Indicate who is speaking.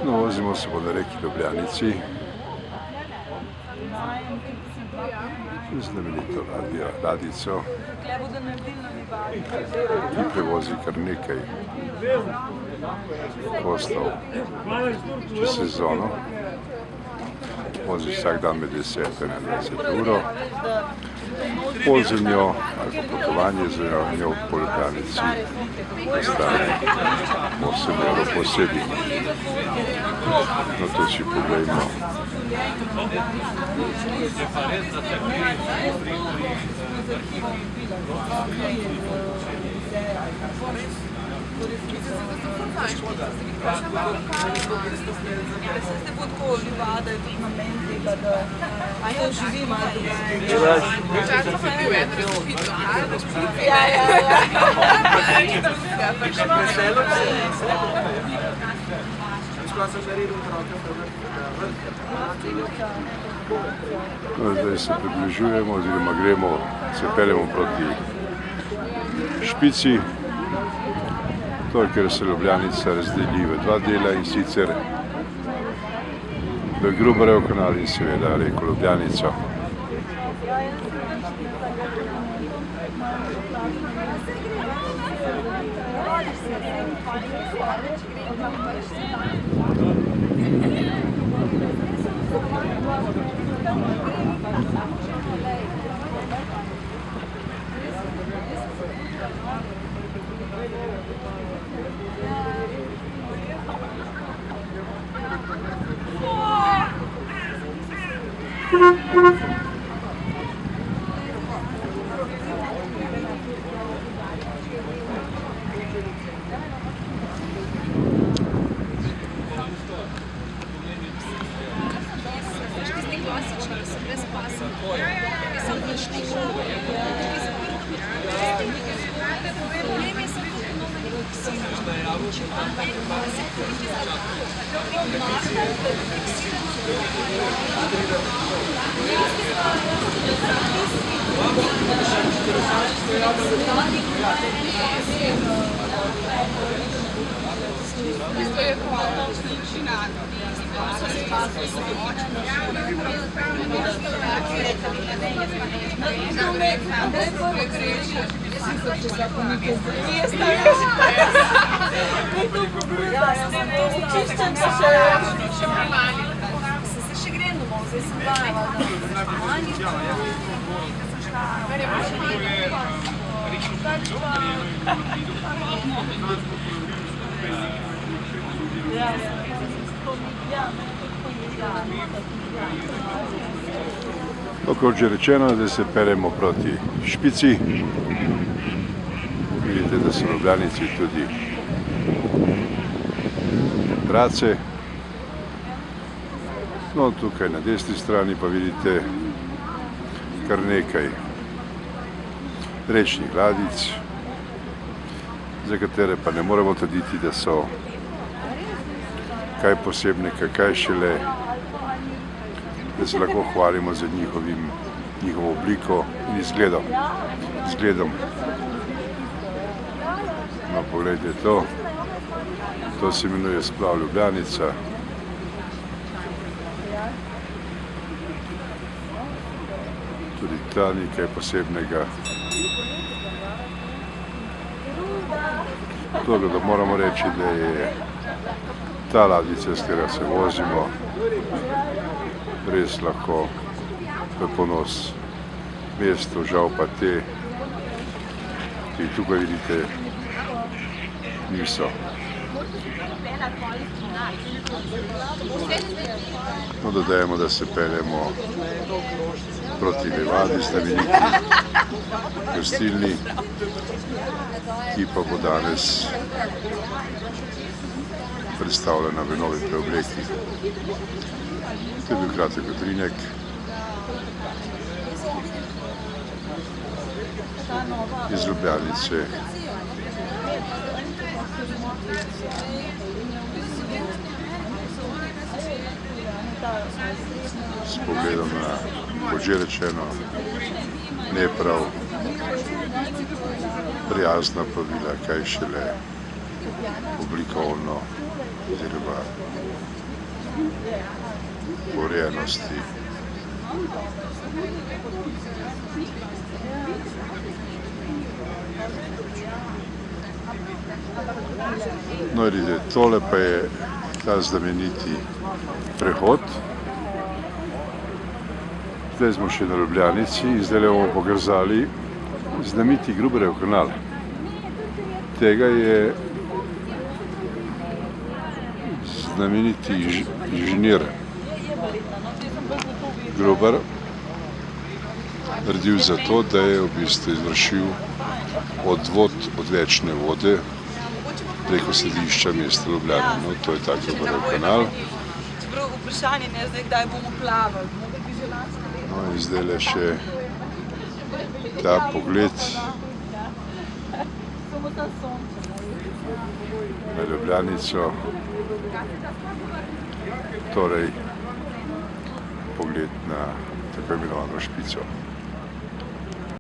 Speaker 1: No, vozimo se po na reki Ljubljanici. Znamenito ladjico, ki prevozi kar nekaj gostov čez sezono. Vozi vsak dan med 10 in 20 uro. Pot z njo ali pa potovanje z njo po Ljubljanici ostane 8 evrov posebej. No, to si poglejmo. No, zdaj se približujemo oziroma se peljemo proti Špici. To je, ker se Ljubljanica razdeli v dva dela, in sicer v Gruberjev kanal in seveda reko Ljubljanico. No, kot že rečeno, zdaj se peljemo proti Špici. Vidite, da so v Ljubljanici tudi Drace. No, tukaj na desni strani pa vidite kar nekaj rečnih ladjic, za katere pa ne moremo trditi, da so kaj posebnega, kaj šele, da se lahko hvalimo z njihovo obliko in izgledom. No, pogledajte to. To se imenuje splav Ljubljanica. Tudi ta nekaj posebnega. To, da moramo reči, da je ta ladjica, s katero se vozimo, res lahko v ponos mestu, žal pa te, ki tukaj vidite, niso. No, dodajemo, da se peljemo proti Levadi, znameniti gostilni, ki pa bo danes predstavljena v novi preobleki. To je bil kratek utrinek. Iz Ljubljanice. s pogledom na, kot že rečeno, ne prav prijazna plovila, kaj šele oblikovno oziroma urejenosti. No, vidite, tole pa je ta znameniti prehod. Zdaj smo še na Ljubljanici in zdaj bomo pokazali znameniti Gruberjev kanal. Tega je znameniti inženir Gruber naredil zato, da je v bistvu izvršil odvod odvečne vode preko središča mesta Ljubljana. No, to je ta Gruberjev kanal.
Speaker 2: Vprašanje je zdaj, kdaj bomo plavali.
Speaker 1: No, in zdaj le še ta pogled na Ljubljanico, torej pogled na tako imenovano Špico.